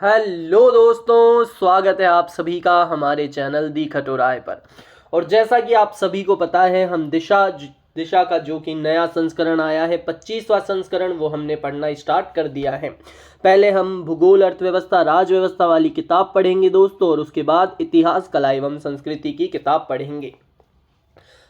Hello दोस्तों, स्वागत है आप सभी का हमारे चैनल दी खटोराय पर। और जैसा कि आप सभी को पता है, हम दिशा का जो कि नया संस्करण आया है 25वां संस्करण, वो हमने पढ़ना स्टार्ट कर दिया है। पहले हम भूगोल, अर्थव्यवस्था, राजव्यवस्था वाली किताब पढ़ेंगे दोस्तों, और उसके बाद इतिहास, कला एवं संस्कृति की किताब पढ़ेंगे।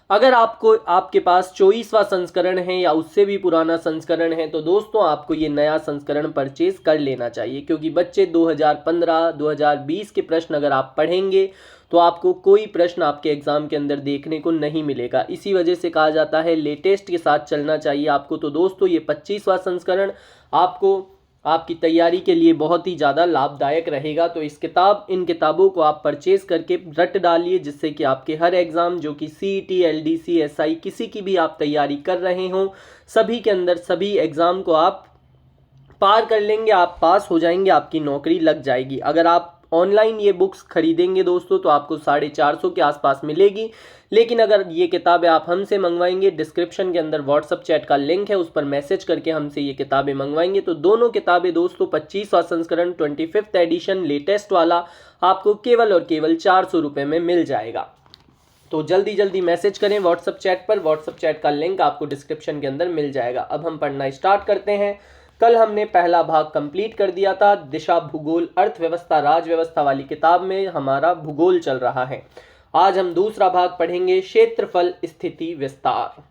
अगर आपके पास 24वां संस्करण है या उससे भी पुराना संस्करण है, तो दोस्तों आपको ये नया संस्करण परचेज कर लेना चाहिए, क्योंकि बच्चे 2015 2020 के प्रश्न अगर आप पढ़ेंगे तो आपको कोई प्रश्न आपके एग्जाम के अंदर देखने को नहीं मिलेगा। इसी वजह से कहा जाता है लेटेस्ट के साथ चलना चाहिए आपको। तो दोस्तों ये 25वां संस्करण आपको आपकी तैयारी के लिए बहुत ही ज़्यादा लाभदायक रहेगा। तो इन किताबों को आप परचेज करके रट डालिए, जिससे कि आपके हर एग्ज़ाम जो कि सीईटी, एलडीसी, एसआई किसी की भी आप तैयारी कर रहे हों, सभी के अंदर सभी एग्ज़ाम को आप पार कर लेंगे, आप पास हो जाएंगे, आपकी नौकरी लग जाएगी। अगर आप ऑनलाइन ये बुक्स खरीदेंगे दोस्तों तो आपको 450 के आसपास मिलेगी। लेकिन अगर ये किताबें आप हमसे मंगवाएंगे, डिस्क्रिप्शन के अंदर व्हाट्सअप चैट का लिंक है, उस पर मैसेज करके हमसे ये किताबें मंगवाएंगे तो दोनों किताबें दोस्तों 25वां संस्करण 25th एडिशन लेटेस्ट वाला आपको केवल और केवल 400 रुपये में मिल जाएगा। तो जल्दी जल्दी मैसेज करें व्हाट्सअप चैट पर। व्हाट्सअप चैट का लिंक आपको डिस्क्रिप्शन के अंदर मिल जाएगा। अब हम पढ़ना स्टार्ट करते हैं। कल हमने पहला भाग कंप्लीट कर दिया था। दिशा, भूगोल, अर्थव्यवस्था, राजव्यवस्था वाली किताब में हमारा भूगोल चल रहा है। आज हम दूसरा भाग पढ़ेंगे, क्षेत्रफल, स्थिति, विस्तार।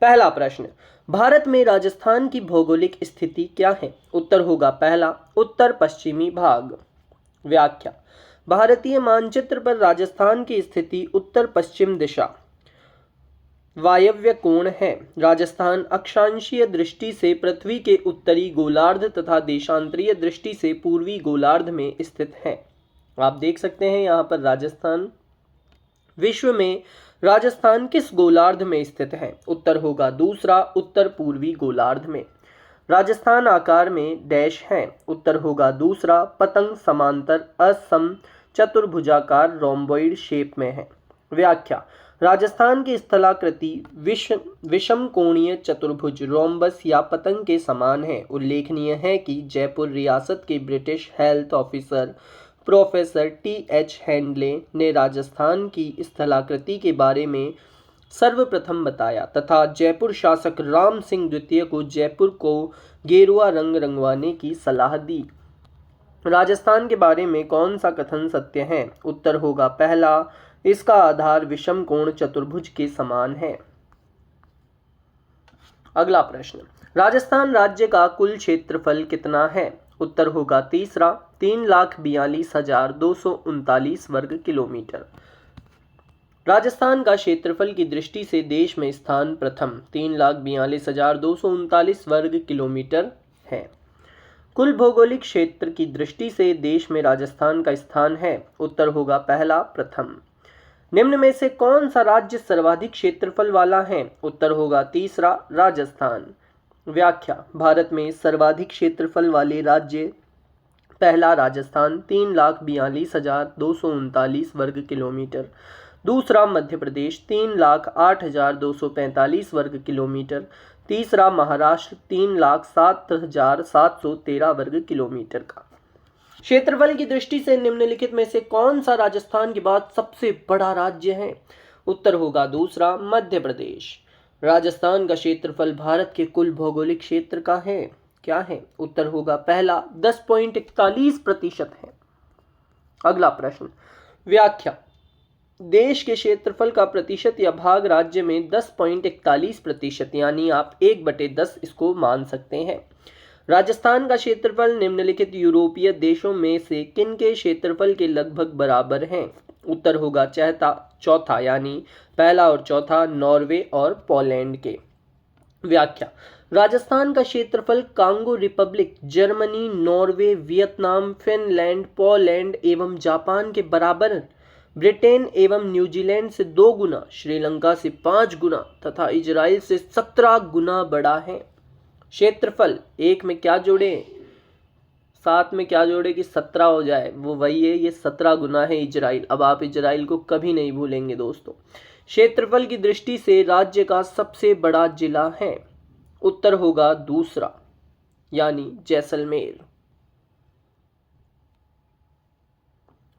पहला प्रश्न, भारत में राजस्थान की भौगोलिक स्थिति क्या है? उत्तर होगा पहला, उत्तर पश्चिमी भाग। व्याख्या, भारतीय मानचित्र पर राजस्थान की स्थिति उत्तर पश्चिम दिशा वायव्य कोण है। राजस्थान अक्षांशीय दृष्टि से पृथ्वी के उत्तरी गोलार्ध तथा देशांतरीय दृष्टि से पूर्वी गोलार्ध में स्थित है। आप देख सकते हैं यहाँ पर राजस्थान। विश्व में राजस्थान किस गोलार्ध में स्थित है? उत्तर होगा दूसरा, उत्तर पूर्वी गोलार्ध में। राजस्थान आकार में डैश है। उत्तर होगा दूसरा, पतंग समांतर असम चतुर्भुजाकार रोम्बॉइड शेप में है। व्याख्या, राजस्थान की स्थलाकृति विषम कोणीय चतुर्भुज रोम्बस या पतंग के समान है। उल्लेखनीय है कि जयपुर रियासत के British health officer professor TH. Handle ने राजस्थान की स्थलाकृति के बारे में सर्वप्रथम बताया तथा जयपुर शासक राम सिंह द्वितीय को जयपुर को गेरुआ रंग रंगवाने की सलाह दी। राजस्थान के बारे में कौन सा कथन सत्य है? उत्तर होगा पहला, इसका आधार विषम कोण चतुर्भुज के समान है। अगला प्रश्न, राजस्थान राज्य का कुल क्षेत्रफल कितना है? उत्तर होगा तीसरा, 3,42,239 वर्ग किलोमीटर। राजस्थान का क्षेत्रफल की दृष्टि से देश में स्थान प्रथम 3,42,239 वर्ग किलोमीटर है। कुल भौगोलिक क्षेत्र की दृष्टि से देश में राजस्थान का स्थान है। उत्तर होगा पहला, प्रथम। निम्न में से कौन सा राज्य सर्वाधिक क्षेत्रफल वाला है? उत्तर होगा तीसरा, राजस्थान। व्याख्या, भारत में सर्वाधिक क्षेत्रफल वाले राज्य, पहला राजस्थान 3,42,239 वर्ग किलोमीटर, दूसरा मध्य प्रदेश 3,08,245 वर्ग किलोमीटर, तीसरा महाराष्ट्र 3,07,713 वर्ग किलोमीटर का। क्षेत्रफल की दृष्टि से निम्नलिखित में से कौन सा राजस्थान के बाद सबसे बड़ा राज्य है? उत्तर होगा दूसरा, मध्य प्रदेश। राजस्थान का क्षेत्रफल भारत के कुल भौगोलिक क्षेत्र का है, क्या है? उत्तर होगा पहला, 10.41% है। अगला प्रश्न, व्याख्या, देश के क्षेत्रफल का प्रतिशत या भाग राज्य में 10.41% यानी आप 1/10 इसको मान सकते हैं। राजस्थान का क्षेत्रफल निम्नलिखित यूरोपीय देशों में से किन के क्षेत्रफल के लगभग बराबर हैं? उत्तर होगा चौथा यानी पहला और चौथा, नॉर्वे और पोलैंड के। व्याख्या, राजस्थान का क्षेत्रफल Congo Republic, Germany, Norway, Vietnam, Finland, Poland एवं जापान के बराबर, ब्रिटेन एवं न्यूजीलैंड से 2 गुना, श्रीलंका से 5 गुना तथा इजराइल से 17 गुना बड़ा है। क्षेत्रफल एक में क्या जोड़े, साथ में क्या जोड़े कि 17 हो जाए, वो वही है, ये 17 गुना है इजराइल। अब आप इजराइल को कभी नहीं भूलेंगे दोस्तों। क्षेत्रफल की दृष्टि से राज्य का सबसे बड़ा जिला है, उत्तर होगा दूसरा यानी जैसलमेर।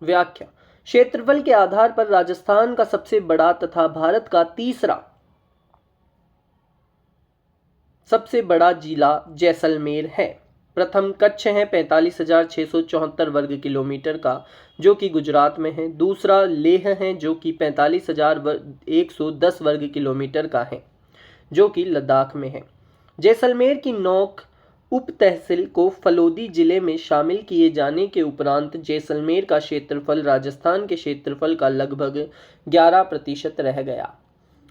व्याख्या। क्षेत्रफल के आधार पर राजस्थान का सबसे बड़ा तथा भारत का तीसरा सबसे बड़ा जिला जैसलमेर है। प्रथम कच्छ है 45,674 वर्ग किलोमीटर का, जो कि गुजरात में है। दूसरा लेह है, जो कि 45,110 वर्ग किलोमीटर का है, जो कि लद्दाख में है। जैसलमेर की नौक उप तहसील को फलोदी जिले में शामिल किए जाने के उपरांत जैसलमेर का क्षेत्रफल राजस्थान के क्षेत्रफल का लगभग 11% रह गया।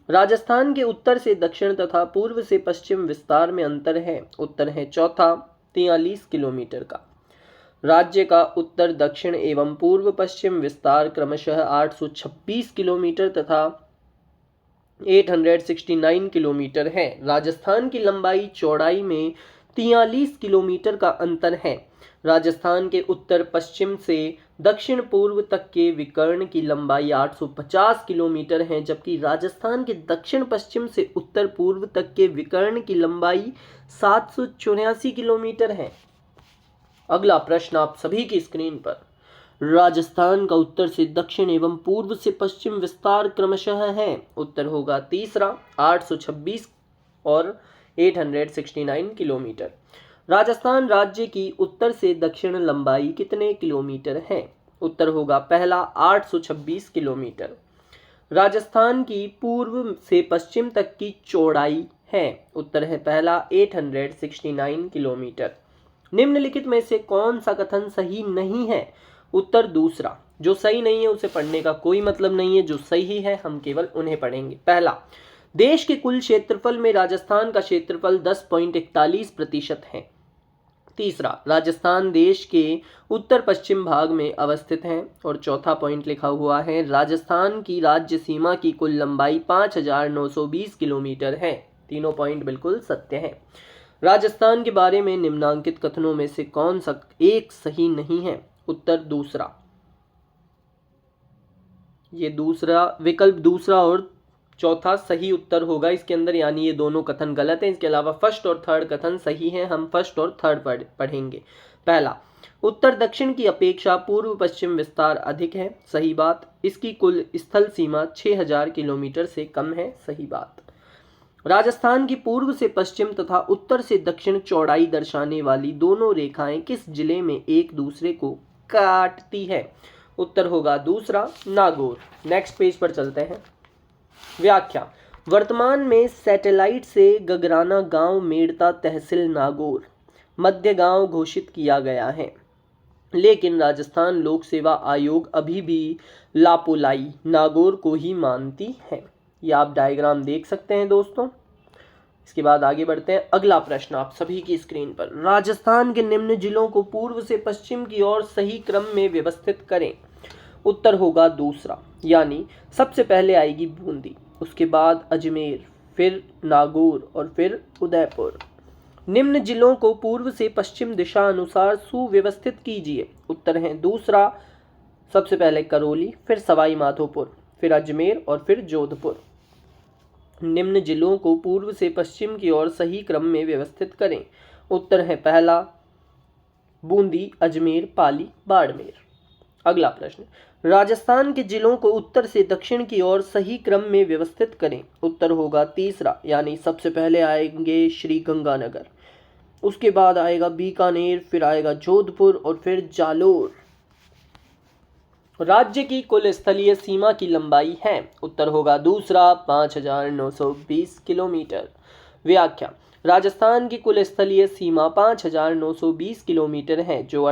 राजस्थान के उत्तर से दक्षिण तथा पूर्व से पश्चिम विस्तार में अंतर है। उत्तर है चौथा 43 किलोमीटर का। राज्य का उत्तर दक्षिण एवं पूर्व पश्चिम विस्तार क्रमशः 826 किलोमीटर तथा 869 किलोमीटर है। राजस्थान की लंबाई चौड़ाई में 43 किलोमीटर का अंतर है। राजस्थान के उत्तर पश्चिम से दक्षिण पूर्व तक के विकर्ण की लंबाई 850 किलोमीटर है, जबकि राजस्थान के दक्षिण पश्चिम से उत्तर पूर्व तक के विकर्ण की लंबाई 784 किलोमीटर है। अगला प्रश्न आप सभी की स्क्रीन पर। राजस्थान का उत्तर से दक्षिण एवं पूर्व से पश्चिम विस्तार क्रमशः है। उत्तर होगा तीसरा 826 और 869 किलोमीटर। राजस्थान राज्य की उत्तर से दक्षिण लंबाई कितने किलोमीटर है? उत्तर होगा पहला 826 किलोमीटर। राजस्थान की पूर्व से पश्चिम तक की चौड़ाई है। उत्तर है पहला 869 किलोमीटर। निम्नलिखित में से कौन सा कथन सही नहीं है? उत्तर दूसरा। जो सही नहीं है उसे पढ़ने का कोई मतलब नहीं है, जो सही है हम केवल उन्हें पढ़ेंगे। पहला, देश के कुल क्षेत्रफल में राजस्थान का क्षेत्रफल 10.41% है। तीसरा, राजस्थान देश के उत्तर पश्चिम भाग में अवस्थित है। और चौथा पॉइंट लिखा हुआ है, राजस्थान की राज्य सीमा की कुल लंबाई 5,920 किलोमीटर है। तीनों पॉइंट बिल्कुल सत्य है। राजस्थान के बारे में निम्नांकित कथनों में से कौन सा एक सही नहीं है? उत्तर दूसरा। ये दूसरा विकल्प दूसरा और चौथा सही उत्तर होगा इसके अंदर, यानी ये दोनों कथन गलत हैं। इसके अलावा फर्स्ट और थर्ड कथन सही हैं। हम फर्स्ट और थर्ड पढ़ेंगे। पहला, उत्तर दक्षिण की अपेक्षा पूर्व पश्चिम विस्तार अधिक है। सही बात। इसकी कुल स्थल सीमा 6,000 किलोमीटर से कम है। सही बात। राजस्थान की पूर्व से पश्चिम तथा उत्तर से दक्षिण चौड़ाई दर्शाने वाली दोनों रेखाएं किस जिले में एक दूसरे को काटती है? उत्तर होगा दूसरा, नागौर। नेक्स्ट पेज पर चलते हैं। व्याख्या। वर्तमान में सैटेलाइट से गगराना गांव मेड़ता तहसील नागौर मध्य गांव घोषित किया गया है, लेकिन राजस्थान लोक सेवा आयोग अभी भी लापोलाई नागौर को ही मानती है। ये आप डायग्राम देख सकते हैं दोस्तों। इसके बाद आगे बढ़ते हैं। अगला प्रश्न आप सभी की स्क्रीन पर। राजस्थान के निम्न जिलों को पूर्व से पश्चिम की ओर सही क्रम में व्यवस्थित करें। उत्तर होगा दूसरा, यानी सबसे पहले आएगी बूंदी, उसके बाद अजमेर, फिर नागौर और फिर उदयपुर। निम्न जिलों को पूर्व से पश्चिम दिशा अनुसार सुव्यवस्थित कीजिए। उत्तर है दूसरा, सबसे पहले करौली, फिर सवाई माधोपुर, फिर अजमेर और फिर जोधपुर। निम्न जिलों को पूर्व से पश्चिम की ओर सही क्रम में व्यवस्थित करें। उत्तर है पहला बूंदी, अजमेर, पाली, बाड़मेर। अगला प्रश्न, राजस्थान के जिलों को उत्तर से दक्षिण की ओर सही क्रम में व्यवस्थित करें। उत्तर होगा तीसरा, यानी सबसे पहले आएंगे श्री गंगानगर, उसके बाद आएगा बीकानेर, फिर आएगा जोधपुर और फिर जालोर। राज्य की कुल स्थलीय सीमा की लंबाई है। उत्तर होगा दूसरा, 5,920 किलोमीटर। व्याख्या। राजस्थान की कुल स्थलीय सीमा 5,920 किलोमीटर है, जो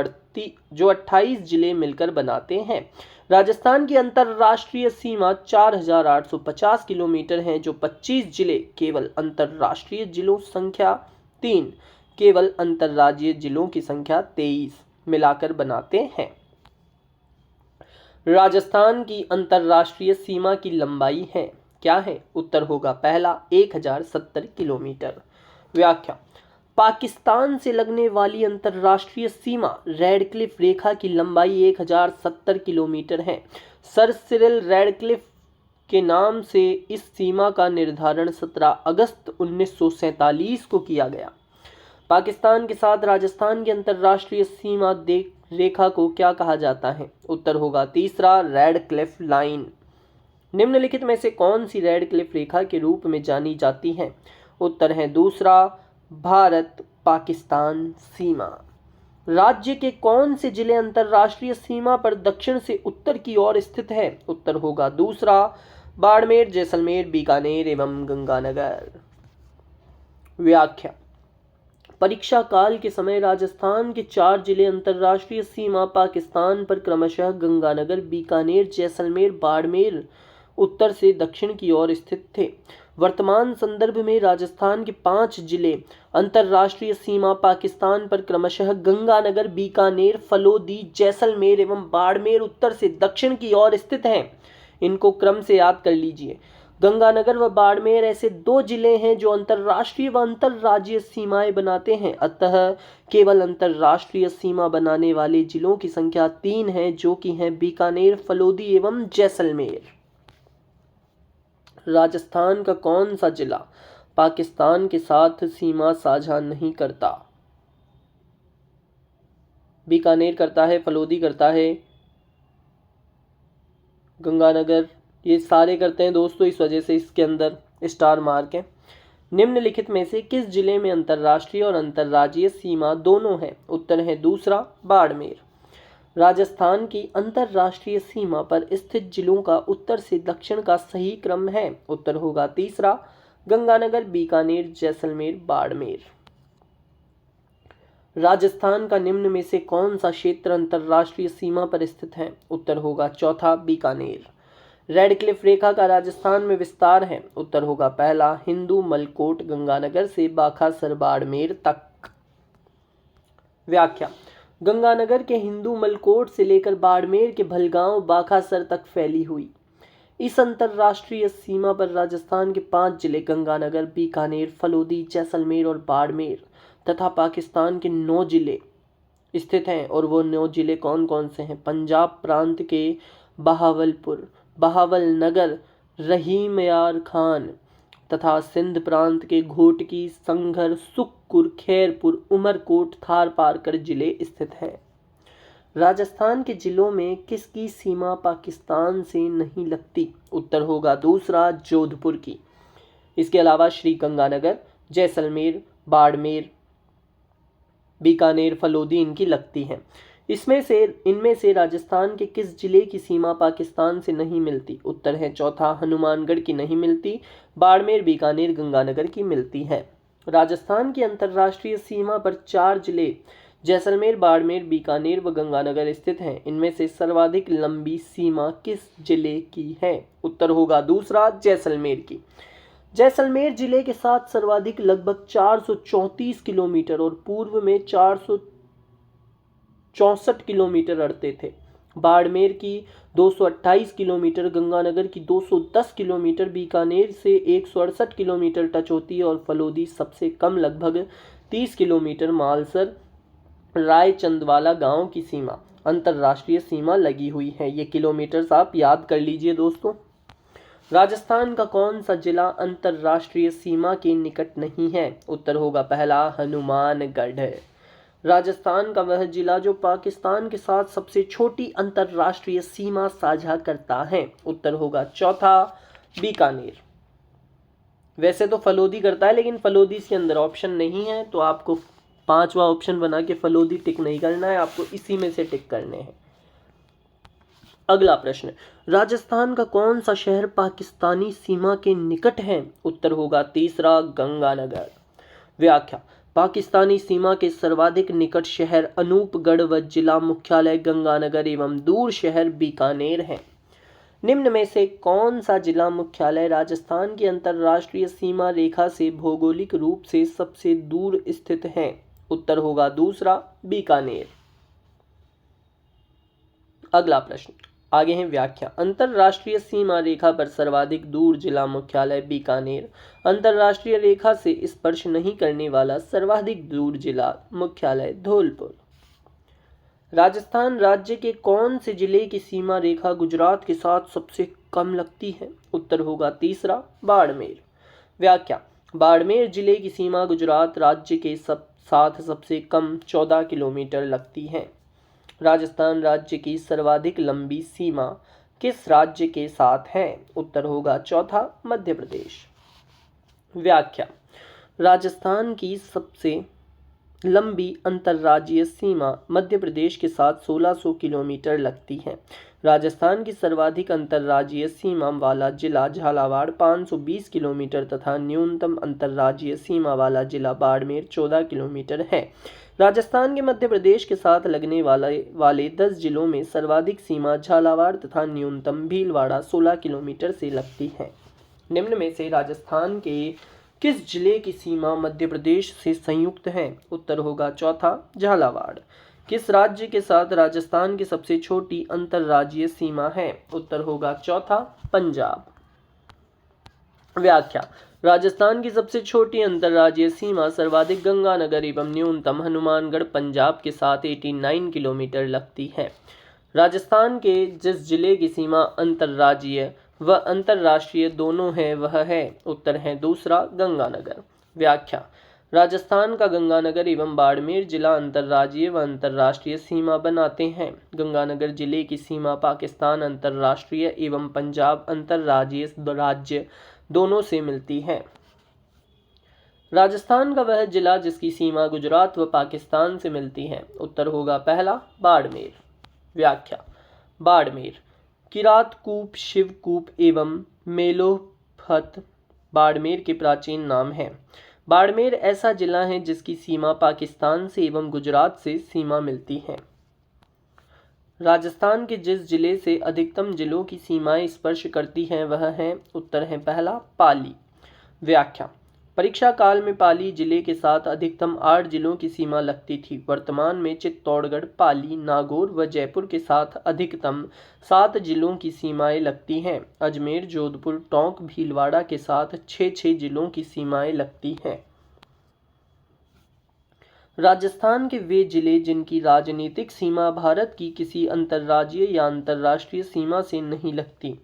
28 जिले मिलकर बनाते हैं। राजस्थान की अंतर्राष्ट्रीय सीमा 4,850 किलोमीटर है, जो 25 जिले केवल अंतर्राष्ट्रीय जिलों संख्या 3 केवल अंतर्राज्यीय जिलों की संख्या 23 मिलाकर बनाते हैं। राजस्थान की अंतर्राष्ट्रीय सीमा की लंबाई है क्या है? उत्तर होगा पहला 1,070 किलोमीटर। व्याख्या। पाकिस्तान से लगने वाली अंतर्राष्ट्रीय सीमा रेडक्लिफ रेखा की लंबाई 1,070 किलोमीटर है। सर सिरिल रेडक्लिफ के नाम से इस सीमा का निर्धारण 17 अगस्त 1947 को किया गया। पाकिस्तान के साथ राजस्थान की अंतर्राष्ट्रीय सीमा रेखा को क्या कहा जाता है? उत्तर होगा तीसरा, रेड क्लिफ लाइन। निम्नलिखित में से कौन सी रेड क्लिफ रेखा के रूप में जानी जाती है? उत्तर है दूसरा, भारत पाकिस्तान सीमा। राज्य के कौन से जिले अंतर्राष्ट्रीय सीमा पर दक्षिण से उत्तर की ओर स्थित है? उत्तर होगा दूसरा, बाड़मेर, जैसलमेर, बीकानेर एवं गंगानगर। व्याख्या। परीक्षा काल के समय राजस्थान के 4 जिले अंतर्राष्ट्रीय सीमा पाकिस्तान पर क्रमशः गंगानगर, बीकानेर, जैसलमेर, बाड़मेर उत्तर से दक्षिण की ओर स्थित थे। वर्तमान संदर्भ में राजस्थान के 5 जिले अंतर्राष्ट्रीय सीमा पाकिस्तान पर क्रमशः गंगानगर, बीकानेर, फलोदी, जैसलमेर एवं बाड़मेर उत्तर से दक्षिण की ओर स्थित हैं। इनको क्रम से याद कर लीजिए। गंगानगर व बाड़मेर ऐसे 2 जिले हैं जो अंतर्राष्ट्रीय व अंतर्राज्यीय सीमाएं बनाते हैं, अतः केवल अंतर्राष्ट्रीय सीमा बनाने वाले जिलों की संख्या 3 है, जो कि हैं बीकानेर, फलोदी एवं जैसलमेर। राजस्थान का कौन सा जिला पाकिस्तान के साथ सीमा साझा नहीं करता? बीकानेर करता है, फलोदी करता है, गंगानगर, ये सारे करते हैं दोस्तों, इस वजह से इसके अंदर स्टार मार्क है। निम्नलिखित में से किस जिले में अंतर्राष्ट्रीय और अंतर्राज्यीय सीमा दोनों है? उत्तर है दूसरा, बाड़मेर। राजस्थान की अंतर्राष्ट्रीय सीमा पर स्थित जिलों का उत्तर से दक्षिण का सही क्रम है? उत्तर होगा तीसरा, गंगानगर, बीकानेर, जैसलमेर, बाड़मेर। राजस्थान का निम्न में से कौन सा क्षेत्र अंतर्राष्ट्रीय सीमा पर स्थित है? उत्तर होगा चौथा, बीकानेर। रेड क्लिफ रेखा का राजस्थान में विस्तार है? उत्तर होगा पहला, हिंदू मलकोट गंगानगर से बाखासर बाड़मेर तक। व्याख्या। गंगानगर के हिंदू मलकोट से लेकर बाड़मेर के भलगांव बाखासर तक फैली हुई इस अंतर्राष्ट्रीय सीमा पर राजस्थान के 5 जिले गंगानगर, बीकानेर, फलोदी, जैसलमेर और बाड़मेर तथा पाकिस्तान के 9 जिले स्थित हैं। और वो 9 जिले कौन कौन से हैं? पंजाब प्रांत के बहावलपुर, बहावलनगर, रहीम यार खान तथा सिंध प्रांत के घोटकी, संघर, सुक्कुर, खैरपुर, उमरकोट, थार पारकर जिले स्थित हैं। राजस्थान के जिलों में किसकी सीमा पाकिस्तान से नहीं लगती? उत्तर होगा दूसरा, जोधपुर की। इसके अलावा श्री गंगानगर, जैसलमेर, बाड़मेर, बीकानेर, फलोदी इनकी लगती हैं। इनमें से राजस्थान के किस जिले की सीमा पाकिस्तान से नहीं मिलती? उत्तर है चौथा, हनुमानगढ़ की नहीं मिलती, बाड़मेर, बीकानेर, गंगानगर की मिलती है। राजस्थान की अंतर्राष्ट्रीय सीमा पर 4 जिले जैसलमेर, बाड़मेर, बीकानेर व गंगानगर स्थित हैं। इनमें से सर्वाधिक लंबी सीमा किस जिले की है? उत्तर होगा दूसरा, जैसलमेर की। जैसलमेर जिले के साथ सर्वाधिक लगभग 434 किलोमीटर और पूर्व में 464 किलोमीटर अड़ते थे। बाड़मेर की 228 किलोमीटर, गंगानगर की 210 किलोमीटर, बीकानेर से 168 किलोमीटर टच होती है और फलोदी सबसे कम लगभग 30 किलोमीटर मालसर रायचंदवाला गांव की सीमा अंतर्राष्ट्रीय सीमा लगी हुई है। ये किलोमीटर्स आप याद कर लीजिए दोस्तों। राजस्थान का कौन सा जिला अंतर्राष्ट्रीय सीमा के निकट नहीं है? उत्तर होगा पहला, हनुमानगढ़। राजस्थान का वह जिला जो पाकिस्तान के साथ सबसे छोटी अंतर्राष्ट्रीय सीमा साझा करता है? उत्तर होगा चौथा, बीकानेर। वैसे तो फलोदी करता है, लेकिन फलोदी के अंदर ऑप्शन नहीं है, तो आपको 5वां ऑप्शन बना के फलोदी टिक नहीं करना है, आपको इसी में से टिक करने हैं। अगला प्रश्न, राजस्थान का कौन सा शहर पाकिस्तानी सीमा के निकट है? उत्तर होगा तीसरा, गंगानगर। व्याख्या। पाकिस्तानी सीमा के सर्वाधिक निकट शहर अनूपगढ़ व जिला मुख्यालय गंगानगर एवं दूर शहर बीकानेर है। निम्न में से कौन सा जिला मुख्यालय राजस्थान की अंतर्राष्ट्रीय सीमा रेखा से भौगोलिक रूप से सबसे दूर स्थित है? उत्तर होगा दूसरा, बीकानेर। अगला प्रश्न, आगे है व्याख्या। अंतर्राष्ट्रीय सीमा रेखा पर सर्वाधिक दूर जिला मुख्यालय बीकानेर, अंतर्राष्ट्रीय रेखा से स्पर्श नहीं करने वाला सर्वाधिक दूर जिला मुख्यालय धौलपुर। राजस्थान राज्य के कौन से जिले की सीमा रेखा गुजरात के साथ सबसे कम लगती है? उत्तर होगा तीसरा, बाड़मेर। व्याख्या। बाड़मेर जिले की सीमा गुजरात राज्य के साथ सबसे कम 14 किलोमीटर लगती है। राजस्थान राज्य की सर्वाधिक लंबी सीमा किस राज्य के साथ है? उत्तर होगा चौथा मध्य प्रदेश। व्याख्या। राजस्थान की सबसे लंबी अंतर्राज्यीय सीमा मध्य प्रदेश के साथ 1600 किलोमीटर लगती है। राजस्थान की सर्वाधिक अंतर्राज्यीय सीमा वाला जिला झालावाड़ 520 किलोमीटर तथा न्यूनतम अंतर्राज्यीय सीमा वाला जिला बाड़मेर 14 किलोमीटर है। राजस्थान के मध्य प्रदेश के साथ लगने वाले 10 जिलों में सर्वाधिक सीमा झालावाड़ तथा न्यूनतम भीलवाड़ा 16 किलोमीटर से लगती है। निम्न में से राजस्थान के किस जिले की सीमा मध्य प्रदेश से संयुक्त है? उत्तर होगा चौथा झालावाड़। किस राज्य के साथ राजस्थान की सबसे छोटी अंतर्राज्यीय सीमा है? उत्तर होगा चौथा पंजाब। व्याख्या। राजस्थान की सबसे छोटी अंतर्राज्यीय सीमा सर्वाधिक गंगानगर एवं न्यूनतम हनुमानगढ़ पंजाब के साथ 89 किलोमीटर लगती है। राजस्थान के जिस जिले की सीमा अंतर्राज्यीय व अंतर्राष्ट्रीय दोनों है वह है? उत्तर है दूसरा गंगानगर। व्याख्या। राजस्थान का गंगानगर एवं बाड़मेर जिला अंतर्राज्यीय व अंतर्राष्ट्रीय सीमा बनाते हैं। गंगानगर जिले की सीमा पाकिस्तान अंतर्राष्ट्रीय एवं पंजाब अंतर्राज्यीय राज्य दोनों से मिलती है। राजस्थान का वह जिला जिसकी सीमा गुजरात व पाकिस्तान से मिलती है। उत्तर होगा पहला बाड़मेर। व्याख्या। बाड़मेर किरातकूप, शिवकूप एवं मेलोफत बाड़मेर के प्राचीन नाम हैं। बाड़मेर ऐसा जिला है जिसकी सीमा पाकिस्तान से एवं गुजरात से सीमा मिलती है। राजस्थान के जिस जिले से अधिकतम जिलों की सीमाएं स्पर्श करती हैं वह है? उत्तर है पहला पाली। व्याख्या। परीक्षा काल में पाली जिले के साथ अधिकतम 8 जिलों की सीमा लगती थी। वर्तमान में चित्तौड़गढ़, पाली, नागौर व जयपुर के साथ अधिकतम 7 जिलों की सीमाएं लगती हैं। अजमेर, जोधपुर, टोंक, भीलवाड़ा के साथ 6 जिलों की सीमाएं लगती हैं। राजस्थान के वे जिले जिनकी राजनीतिक सीमा भारत की किसी अंतर्राज्यीय या अंतर्राष्ट्रीय सीमा से नहीं लगती।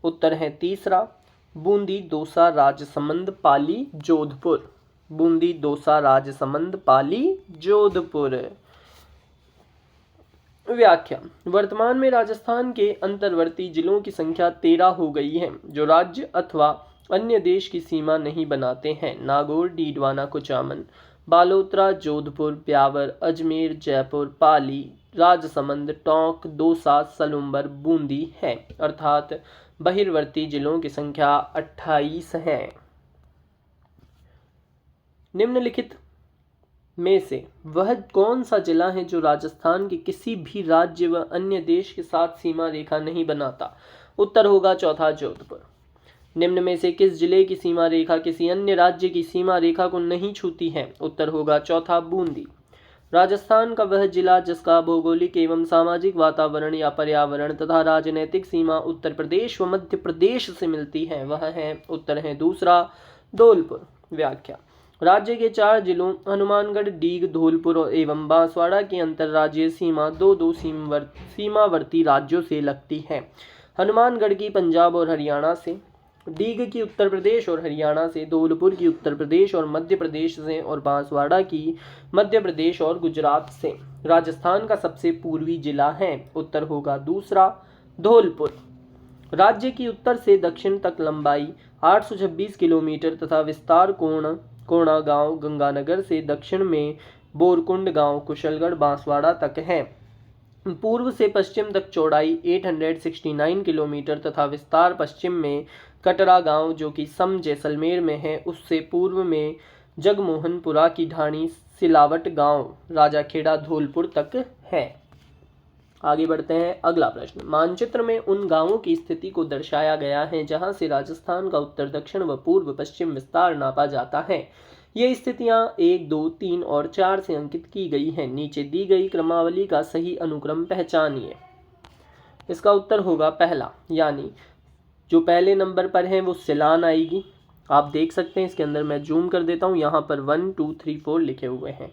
उत्तर है तीसरा बूंदी, दौसा, राजसमंद, पाली, जोधपुर। बूंदी, दौसा, राजसमंद, पाली, जोधपुर। व्याख्या। वर्तमान में राजस्थान के अंतर्वर्ती जिलों की संख्या 13 हो गई है जो राज्य अथवा अन्य देश की सीमा नहीं बनाते हैं। नागौर, डीडवाना, कुचामन, बालोतरा, जोधपुर, ब्यावर, अजमेर, जयपुर, पाली, राजसमंद, टोंक, दौसा, सलूम्बर, बूंदी है। अर्थात बहिर्वर्ती जिलों की संख्या 28 है। निम्नलिखित में से वह कौन सा जिला है जो राजस्थान के किसी भी राज्य व अन्य देश के साथ सीमा रेखा नहीं बनाता? उत्तर होगा चौथा जोधपुर। निम्न में से किस जिले की सीमा रेखा किसी अन्य राज्य की सीमा रेखा को नहीं छूती है? उत्तर होगा चौथा बूंदी। राजस्थान का वह जिला जिसका भौगोलिक एवं सामाजिक वातावरण या पर्यावरण तथा राजनैतिक सीमा उत्तर प्रदेश व मध्य प्रदेश से मिलती है वह है? उत्तर है दूसरा धौलपुर। व्याख्या। राज्य के 4 जिलों हनुमानगढ़, डीग, धौलपुर एवं बांसवाड़ा की अंतर्राज्यीय सीमा 2 सीमावर्ती राज्यों से लगती है। हनुमानगढ़ की पंजाब और हरियाणा से, डीग की उत्तर प्रदेश और हरियाणा से, धौलपुर की उत्तर प्रदेश और मध्य प्रदेश से और बांसवाड़ा की मध्य प्रदेश और गुजरात से। राजस्थान का सबसे पूर्वी जिला है। उत्तर होगा दूसरा धौलपुर। राज्य की उत्तर से दक्षिण तक लंबाई 826 किलोमीटर तथा विस्तार कोणा गांव गंगानगर से दक्षिण में बोरकुंड गांव कुशलगढ़ बांसवाड़ा तक है। पूर्व से पश्चिम तक चौड़ाई 869 किलोमीटर तथा विस्तार पश्चिम में कटरा गांव जो कि सम जैसलमेर में है उससे पूर्व में जगमोहनपुरा की ढाणी सिलावट गांव राजाखेड़ा धौलपुर तक है। आगे बढ़ते हैं। अगला प्रश्न। मानचित्र में उन गांवों की स्थिति को दर्शाया गया है जहां से राजस्थान का उत्तर, दक्षिण व पूर्व पश्चिम विस्तार नापा जाता है। ये स्थितियां 1, 2, 3 और 4 से अंकित की गई हैं। नीचे दी गई क्रमावली का सही अनुक्रम पहचानिए। इसका उत्तर होगा पहला, यानी जो पहले नंबर पर है वो सिलान आएगी। आप देख सकते हैं इसके अंदर मैं जूम कर देता हूँ। यहाँ पर 1, 2, 3, 4 लिखे हुए हैं।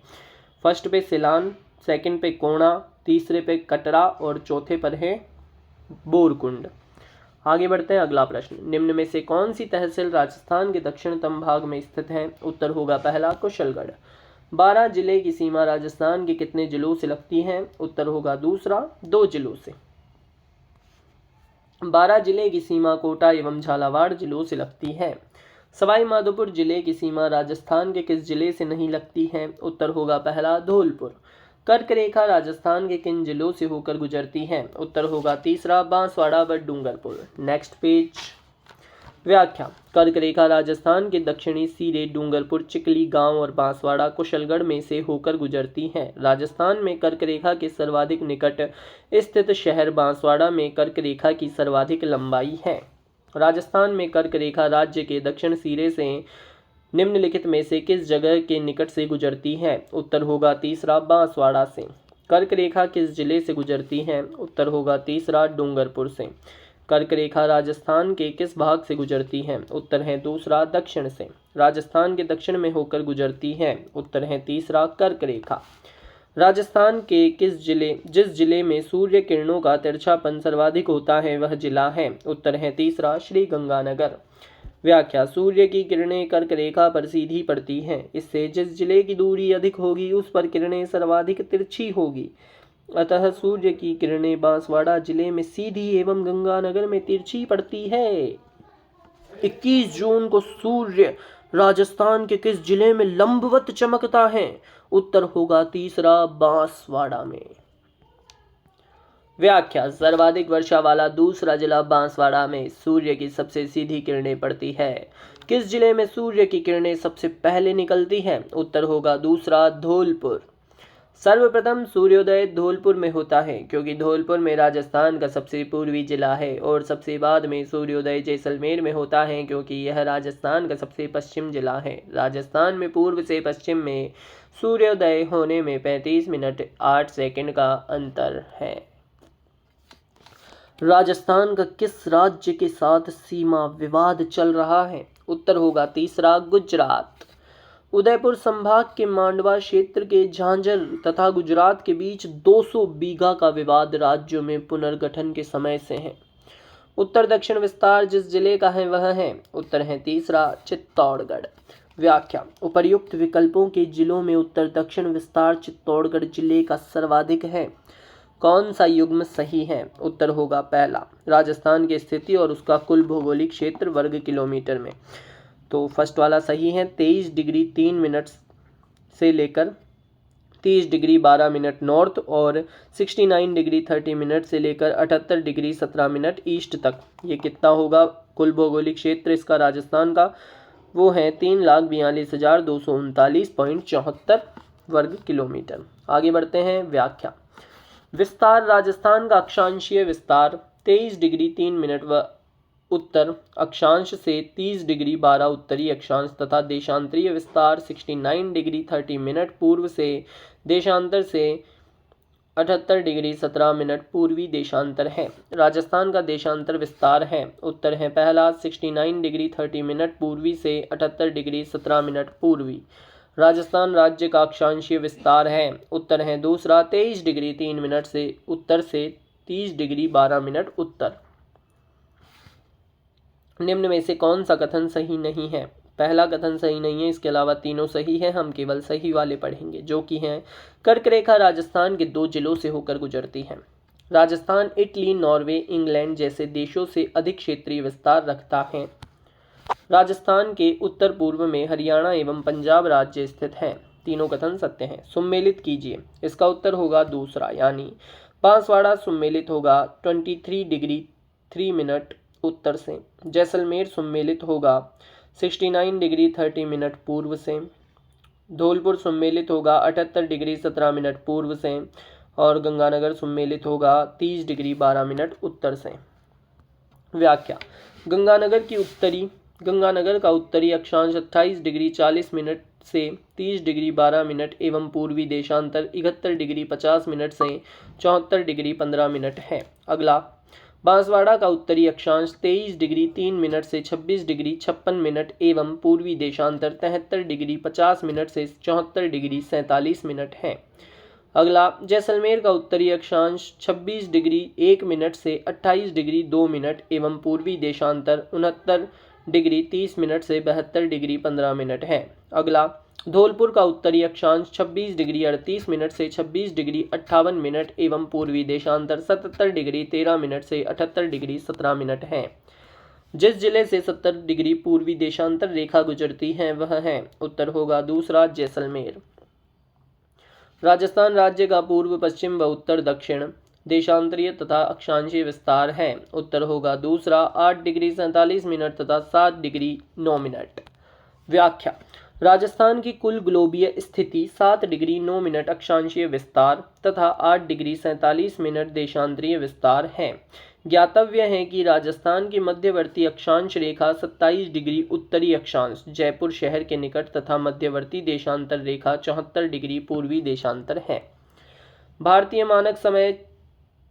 फर्स्ट पे सिलान, सेकंड पे कोणा, तीसरे पे कटरा और चौथे पर है बोरकुंड। आगे बढ़ते हैं। अगला प्रश्न। निम्न में से कौन सी तहसील राजस्थान के दक्षिणतम भाग में स्थित है? उत्तर होगा पहला कुशलगढ़। 12 जिले की सीमा राजस्थान के कितने जिलों से लगती है? उत्तर होगा दूसरा, 2 जिलों से। 12 जिले की सीमा कोटा एवं झालावाड़ जिलों से लगती है। सवाई माधोपुर जिले की सीमा राजस्थान के किस जिले से नहीं लगती है? उत्तर होगा पहला, धौलपुर। कर्क रेखा राजस्थान के किन जिलों से होकर गुजरती है? उत्तर होगा तीसरा, बांसवाड़ा व डूंगरपुर। Next page. व्याख्या। कर्क रेखा राजस्थान के दक्षिणी सिरे डूंगरपुर, चिकली गांव और बांसवाड़ा, कुशलगढ़ में से होकर गुजरती है। राजस्थान में कर्क रेखा के सर्वाधिक निकट स्थित शहर बांसवाड़ा में कर्क रेखा की सर्वाधिक लंबाई है। राजस्थान में कर्क रेखा राज्य के दक्षिण सिरे से निम्नलिखित में से किस जगह के निकट से गुजरती है? उत्तर होगा तीसरा, बांसवाड़ा से। कर्क रेखा किस जिले से गुजरती है? उत्तर होगा तीसरा, डूंगरपुर से। कर्क रेखा राजस्थान के किस भाग से गुजरती है? उत्तर है दूसरा, दक्षिण से। राजस्थान के दक्षिण में होकर गुजरती है। उत्तर है तीसरा, कर्क रेखा। राजस्थान के जिस जिले में सूर्य किरणों का तिरछापन सर्वाधिक होता है वह जिला है। उत्तर है तीसरा, श्री गंगानगर। व्याख्या। सूर्य की किरणें कर्क रेखा पर सीधी पड़ती हैं। इससे जिस जिले की दूरी अधिक होगी उस पर किरणें सर्वाधिक तिरछी होगी। अतः सूर्य की किरणें बांसवाड़ा जिले में सीधी एवं गंगानगर में तिरछी पड़ती है। 21 जून को सूर्य राजस्थान के किस जिले में लंबवत चमकता है? उत्तर होगा तीसरा, बांसवाड़ा में। व्याख्या। सर्वाधिक वर्षा वाला दूसरा जिला बांसवाड़ा में सूर्य की सबसे सीधी किरणें पड़ती है। किस जिले में सूर्य की किरणें सबसे पहले निकलती हैं? उत्तर होगा दूसरा, धौलपुर। सर्वप्रथम सूर्योदय धौलपुर में होता है क्योंकि धौलपुर में राजस्थान का सबसे पूर्वी जिला है, और सबसे बाद में सूर्योदय जैसलमेर में होता है क्योंकि यह राजस्थान का सबसे पश्चिम जिला है। राजस्थान में पूर्व से पश्चिम में सूर्योदय होने में 35 मिनट 8 सेकंड का अंतर है। राजस्थान का किस राज्य के साथ सीमा विवाद चल रहा है? उत्तर होगा तीसरा, गुजरात। उदयपुर संभाग के मांडवा क्षेत्र के झांझर तथा गुजरात के बीच 200 बीघा का विवाद राज्यों में पुनर्गठन के समय से है। उत्तर दक्षिण विस्तार जिस जिले का है वह है। उत्तर है तीसरा, चित्तौड़गढ़। व्याख्या। उपर्युक्त विकल्पों के जिलों में उत्तर दक्षिण विस्तार चित्तौड़गढ़ जिले का सर्वाधिक है। कौन सा युग्म सही है? उत्तर होगा पहला। राजस्थान की स्थिति और उसका कुल भौगोलिक क्षेत्र वर्ग किलोमीटर में, तो फर्स्ट वाला सही है। 23 डिग्री 3 मिनट से लेकर 30 डिग्री 12 मिनट नॉर्थ और 69 डिग्री 30 मिनट से लेकर 78 डिग्री 17 मिनट ईस्ट तक। ये कितना होगा कुल भौगोलिक क्षेत्र इसका राजस्थान का? वो है 3,42,239.74 वर्ग किलोमीटर। आगे बढ़ते हैं। व्याख्या। विस्तार। राजस्थान का अक्षांशीय विस्तार 23 डिग्री 3 मिनट व उत्तर अक्षांश से 30 डिग्री 12 उत्तरी अक्षांश तथा देशांतरीय विस्तार 69 डिग्री 30 मिनट पूर्व से देशांतर से 78 डिग्री 17 मिनट पूर्वी देशांतर है। राजस्थान का देशांतर विस्तार है। उत्तर है पहला, 69 डिग्री 30 मिनट पूर्वी से 78 डिग्री 17 मिनट पूर्वी। राजस्थान राज्य का अक्षांशीय विस्तार है। उत्तर है दूसरा, 23 डिग्री 3 मिनट से उत्तर से 30 डिग्री 12 मिनट उत्तर। निम्न में से कौन सा कथन सही नहीं है? पहला कथन सही नहीं है, इसके अलावा तीनों सही है। हम केवल सही वाले पढ़ेंगे जो कि हैं, कर्क रेखा राजस्थान के 2 जिलों से होकर गुजरती है। राजस्थान इटली, नॉर्वे, इंग्लैंड जैसे देशों से अधिक क्षेत्रीय विस्तार रखता है। राजस्थान के उत्तर पूर्व में हरियाणा एवं पंजाब राज्य स्थित हैं। तीनों कथन सत्य हैं। सुमेलित कीजिए। इसका उत्तर होगा दूसरा, यानी बांसवाड़ा सुमेलित होगा 23 डिग्री 3 मिनट उत्तर से। जैसलमेर सम्मिलित होगा 69 डिग्री 30 मिनट पूर्व से। धौलपुर सम्मिलित होगा 78 डिग्री 17 मिनट पूर्व से। और गंगानगर सम्मिलित होगा 30 डिग्री 12 मिनट उत्तर से। व्याख्या। गंगानगर का उत्तरी अक्षांश 28 डिग्री 40 मिनट से 30 डिग्री 12 मिनट एवं पूर्वी देशांतर 71 डिग्री 50 मिनट से 74 डिग्री 15 मिनट है। अगला, बांसवाड़ा का उत्तरी अक्षांश 23 डिग्री 3 मिनट से 26 डिग्री 56 मिनट एवं पूर्वी देशांतर 73 डिग्री 50 मिनट से 74 डिग्री 47 मिनट है। अगला, जैसलमेर का उत्तरी अक्षांश 26 डिग्री 1 मिनट से 28 डिग्री 2 मिनट एवं पूर्वी देशांतर 69 डिग्री 30 मिनट से 72 डिग्री 15 मिनट है। अगला, धौलपुर का उत्तरी अक्षांश 26 डिग्री 38 मिनट से 26 डिग्री 58 मिनट एवं पूर्वी देशांतर 77 डिग्री 13 मिनट से 78 डिग्री 17 मिनट है। जिस जिले से 70 डिग्री पूर्वी देशांतर रेखा गुजरती है वह है, उत्तर होगा दूसरा जैसलमेर। राजस्थान राज्य का पूर्व पश्चिम व उत्तर दक्षिण देशांतरीय तथा अक्षांशीय विस्तार है, उत्तर होगा दूसरा 8 डिग्री 47 मिनट तथा 7 डिग्री 9 मिनट। व्याख्या: राजस्थान की कुल ग्लोबीय स्थिति 7 डिग्री 9 मिनट अक्षांशीय विस्तार तथा 8 डिग्री 47 मिनट देशांतरीय विस्तार है। ज्ञातव्य है कि राजस्थान की मध्यवर्ती अक्षांश रेखा 27 डिग्री उत्तरी अक्षांश जयपुर शहर के निकट तथा मध्यवर्ती देशांतर रेखा 74 डिग्री पूर्वी देशांतर है। भारतीय मानक समय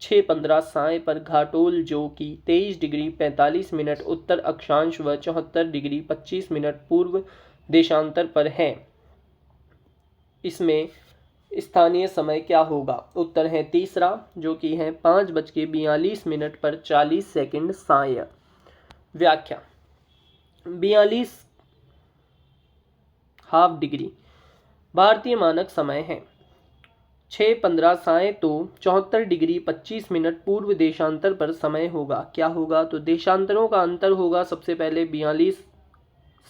6:15 साय पर घाटोल जो कि 23 डिग्री 45 मिनट उत्तर अक्षांश व 74 डिग्री 25 मिनट पूर्व देशांतर पर है। इसमें स्थानीय समय क्या होगा? उत्तर है तीसरा जो कि है 5:42 पर 40 सेकंड साय। व्याख्या: 42 हाफ डिग्री भारतीय मानक समय है। 6:15 साय तो 74 डिग्री 25 मिनट पूर्व देशांतर पर समय होगा। क्या होगा? तो देशांतरों का अंतर होगा। सबसे पहले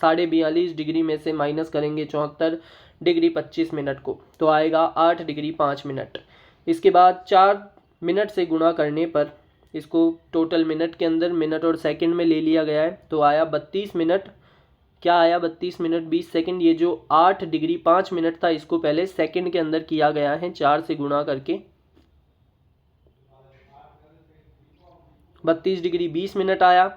42 डिग्री में से माइनस करेंगे 74 डिग्री 25 मिनट को, तो आएगा 8 डिग्री 5 मिनट। इसके बाद 4 मिनट से गुणा करने पर इसको टोटल मिनट के अंदर मिनट और सेकंड में ले लिया गया है, तो आया 32 मिनट। क्या आया? 32 मिनट 20 सेकंड। ये जो 8 डिग्री 5 मिनट था इसको पहले सेकंड के अंदर किया गया है 4 से गुणा करके। 32 डिग्री 20 मिनट आया।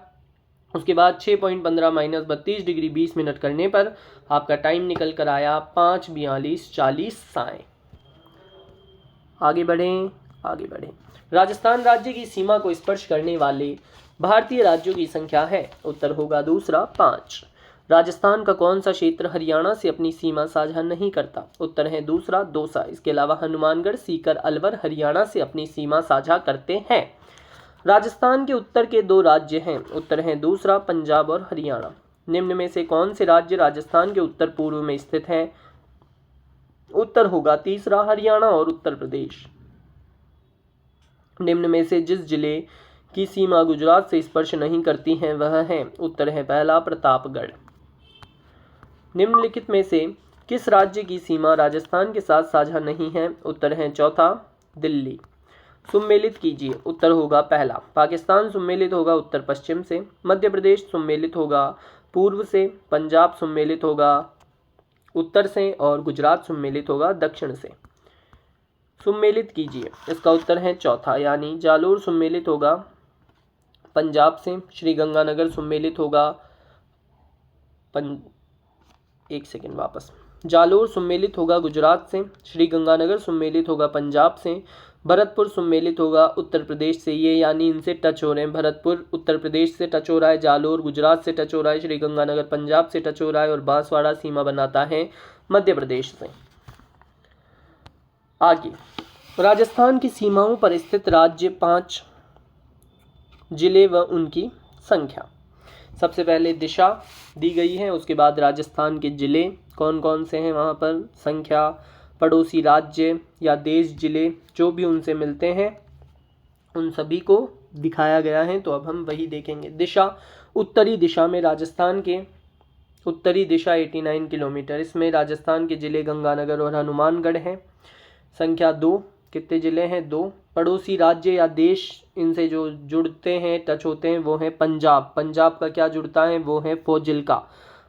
उसके बाद 6.15 माइनस 32 डिग्री 20 मिनट करने पर आपका टाइम निकल कर आया 5:42:40 साय। आगे बढ़ें। राजस्थान राज्य की सीमा को स्पर्श करने वाले भारतीय राज्यों की संख्या है, उत्तर होगा दूसरा 5। राजस्थान का कौन सा क्षेत्र हरियाणा से अपनी सीमा साझा नहीं करता? उत्तर है दूसरा दौसा। इसके अलावा हनुमानगढ़, सीकर, अलवर हरियाणा से अपनी सीमा साझा करते हैं। राजस्थान के उत्तर के 2 राज्य हैं, उत्तर हैं दूसरा पंजाब और हरियाणा। निम्न में से कौन से राज्य राजस्थान के उत्तर पूर्व में स्थित हैं? उत्तर होगा तीसरा हरियाणा और उत्तर प्रदेश। निम्न में से जिस जिले की सीमा गुजरात से स्पर्श नहीं करती है वह है, उत्तर है पहला प्रतापगढ़। निम्नलिखित में से किस राज्य की सीमा राजस्थान के साथ साझा नहीं है? उत्तर है चौथा दिल्ली। सुमेलित कीजिए, उत्तर होगा पहला। पाकिस्तान सुमेलित होगा उत्तर पश्चिम से, मध्य प्रदेश सुमेलित होगा पूर्व से, पंजाब सुमेलित होगा उत्तर से और गुजरात सुमेलित होगा दक्षिण से। सुमेलित कीजिए, इसका उत्तर है चौथा, यानी जालोर सुमेलित होगा पंजाब से, श्रीगंगानगर सुमेलित होगा जालोर सुमेलित होगा गुजरात से, श्रीगंगानगर सुमेलित होगा पंजाब से, भरतपुर सुमेलित होगा उत्तर प्रदेश से। ये यानी इनसे टच हो रहे हैं। भरतपुर उत्तर प्रदेश से टच हो रहा है, जालोर गुजरात से टच हो रहा है, श्रीगंगानगर पंजाब से टच हो रहा है और बांसवाड़ा सीमा बनाता है मध्य प्रदेश से। आगे, राजस्थान की सीमाओं पर स्थित राज्य 5 जिले व उनकी संख्या। सबसे पहले दिशा दी गई है, उसके बाद राजस्थान के जिले कौन कौन से हैं वहाँ पर, संख्या, पड़ोसी राज्य या देश जिले जो भी उनसे मिलते हैं उन सभी को दिखाया गया है। तो अब हम वही देखेंगे। दिशा, उत्तरी दिशा में राजस्थान के उत्तरी दिशा 89 किलोमीटर, इसमें राजस्थान के जिले गंगानगर और हनुमानगढ़ हैं। संख्या 2, कितने जिले हैं? 2। पड़ोसी राज्य या देश इनसे जो जुड़ते हैं, टच होते हैं, वो है पंजाब। पंजाब का क्या जुड़ता है? वो है फाजिल्का,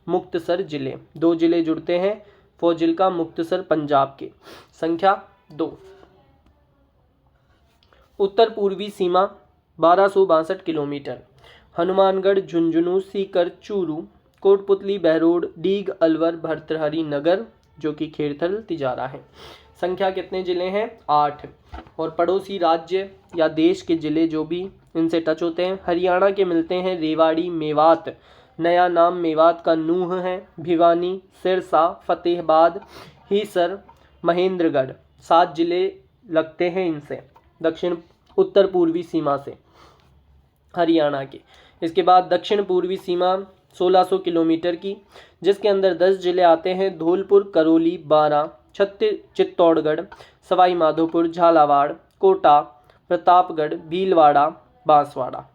मुक्तसर जिले। 2 जिले जुड़ते हैं, फाजिल्का, मुक्तसर पंजाब के। संख्या 2। उत्तर पूर्वी सीमा 1262 किलोमीटर। हनुमानगढ़, झुंझुनू, सीकर, चूरू, कोटपुतली, बहरोड, डीग, अलवर, भर्तृहरि नगर जो कि खेड़थल तिजारा है। संख्या कितने जिले हैं? 8। और पड़ोसी राज्य या देश के जिले जो भी इनसे टच होते हैं, हरियाणा के मिलते हैं रेवाड़ी, मेवात, नया नाम मेवात का नूह है, भिवानी, सिरसा, फतेहाबाद, हिसर, महेंद्रगढ़। 7 जिले लगते हैं इनसे दक्षिण उत्तर पूर्वी सीमा से हरियाणा के। इसके बाद दक्षिण पूर्वी सीमा 1600 किलोमीटर की, जिसके अंदर 10 जिले आते हैं: धौलपुर, करौली, बारां, चित्तौड़गढ़, सवाई माधोपुर, झालावाड़, कोटा, प्रतापगढ़, भीलवाड़ा, बांसवाड़ा।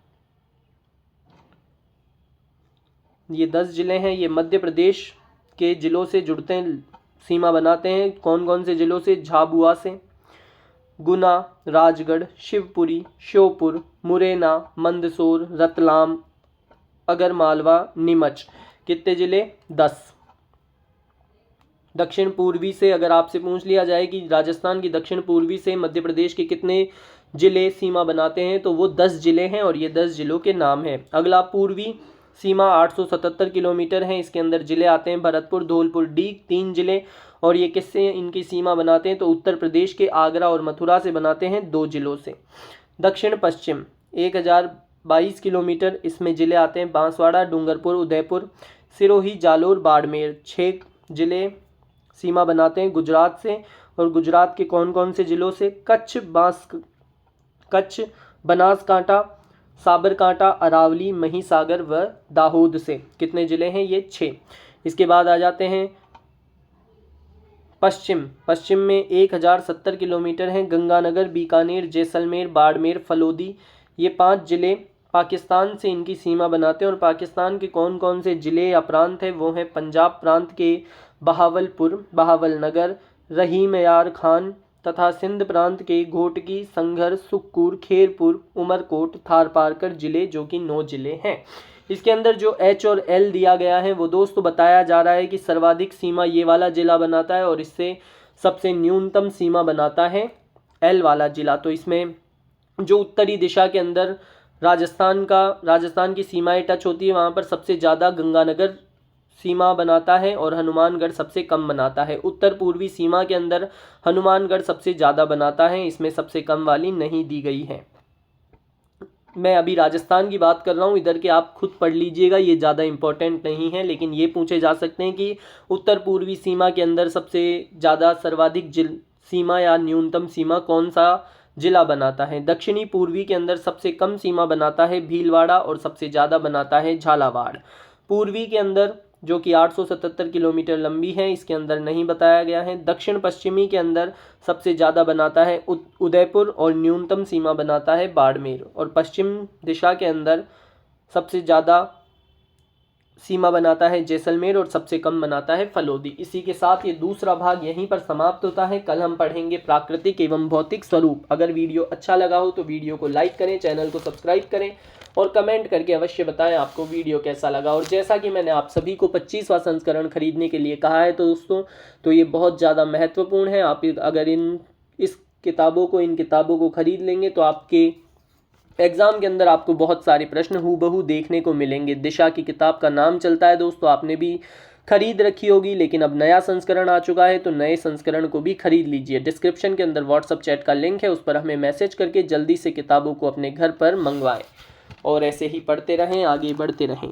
ये 10 जिले हैं। ये मध्य प्रदेश के जिलों से जुड़ते हैं, सीमा बनाते हैं। कौन कौन से जिलों से? झाबुआ से, गुना, राजगढ़, शिवपुरी, श्योपुर, मुरैना, मंदसौर, रतलाम, अगरमालवा, नीमच। कितने जिले? 10। दक्षिण पूर्वी से अगर आपसे पूछ लिया जाए कि राजस्थान की दक्षिण पूर्वी से मध्य प्रदेश के कितने जिले सीमा बनाते हैं, तो वो 10 जिले हैं और ये 10 जिलों के नाम हैं। अगला, पूर्वी सीमा 877 किलोमीटर है। इसके अंदर जिले आते हैं: भरतपुर, धौलपुर, डीग, 3 जिले। और ये किससे इनकी सीमा बनाते हैं? तो उत्तर प्रदेश के आगरा और मथुरा से बनाते हैं, 2 जिलों से। दक्षिण पश्चिम 1022 किलोमीटर, इसमें जिले आते हैं: बांसवाड़ा, डूंगरपुर, उदयपुर, सिरोही, जालोर, बाड़मेर। 6 जिले सीमा बनाते हैं गुजरात से। और गुजरात के कौन कौन से जिलों से? कच्छ, बनासकांठा, साबरकांठा, अरावली, महिसागर व दाहोद से। कितने जिले हैं? ये 6। इसके बाद आ जाते हैं पश्चिम में 1070 किलोमीटर हैं: गंगानगर, बीकानेर, जैसलमेर, बाड़मेर, फलोदी। ये 5 जिले पाकिस्तान से इनकी सीमा बनाते हैं। और पाकिस्तान के कौन कौन से जिले या प्रांत हैं? वो हैं पंजाब प्रांत के बहावलपुर, बहावलनगर, रहीम यार खान, तथा सिंध प्रांत के घोटकी, संघर, सुक्कूर, खेरपुर, उमरकोट, थारपारकर जिले, जो कि 9 जिले हैं। इसके अंदर जो H और L दिया गया है वो दोस्तों बताया जा रहा है कि सर्वाधिक सीमा ये वाला जिला बनाता है और इससे सबसे न्यूनतम सीमा बनाता है L वाला जिला। तो इसमें जो उत्तरी दिशा के अंदर राजस्थान की सीमाएं टच होती है, वहाँ पर सबसे ज़्यादा गंगानगर सीमा बनाता है और हनुमानगढ़ सबसे कम बनाता है। उत्तर पूर्वी सीमा के अंदर हनुमानगढ़ सबसे ज़्यादा बनाता है, इसमें सबसे कम वाली नहीं दी गई है। मैं अभी राजस्थान की बात कर रहा हूँ, इधर के आप खुद पढ़ लीजिएगा, ये ज़्यादा इम्पोर्टेंट नहीं है, लेकिन ये पूछे जा सकते हैं कि उत्तर पूर्वी सीमा के अंदर सबसे ज़्यादा सर्वाधिक सीमा या न्यूनतम सीमा कौन सा जिला बनाता है। दक्षिणी पूर्वी के अंदर सबसे कम सीमा बनाता है भीलवाड़ा और सबसे ज़्यादा बनाता है झालावाड़। पूर्वी के अंदर जो कि 877 किलोमीटर लंबी है, इसके अंदर नहीं बताया गया है। दक्षिण पश्चिमी के अंदर सबसे ज़्यादा बनाता है उदयपुर और न्यूनतम सीमा बनाता है बाड़मेर। और पश्चिम दिशा के अंदर सबसे ज़्यादा सीमा बनाता है जैसलमेर और सबसे कम बनाता है फलोदी। इसी के साथ ये दूसरा भाग यहीं पर समाप्त होता है। कल हम पढ़ेंगे प्राकृतिक एवं भौतिक स्वरूप। अगर वीडियो अच्छा लगा हो तो वीडियो को लाइक करें, चैनल को सब्सक्राइब करें और कमेंट करके अवश्य बताएं आपको वीडियो कैसा लगा। और जैसा कि मैंने आप सभी को 25वां संस्करण खरीदने के लिए कहा है तो दोस्तों, तो ये बहुत ज़्यादा महत्वपूर्ण है। आप अगर इन किताबों को खरीद लेंगे तो आपके एग्ज़ाम के अंदर आपको बहुत सारे प्रश्न हूबहू देखने को मिलेंगे। दिशा की किताब का नाम चलता है दोस्तों, आपने भी खरीद रखी होगी, लेकिन अब नया संस्करण आ चुका है तो नए संस्करण को भी खरीद लीजिए। डिस्क्रिप्शन के अंदर व्हाट्सएप चैट का लिंक है, उस पर हमें मैसेज करके जल्दी से किताबों को अपने घर पर मंगवाएं और ऐसे ही पढ़ते रहें, आगे बढ़ते रहें।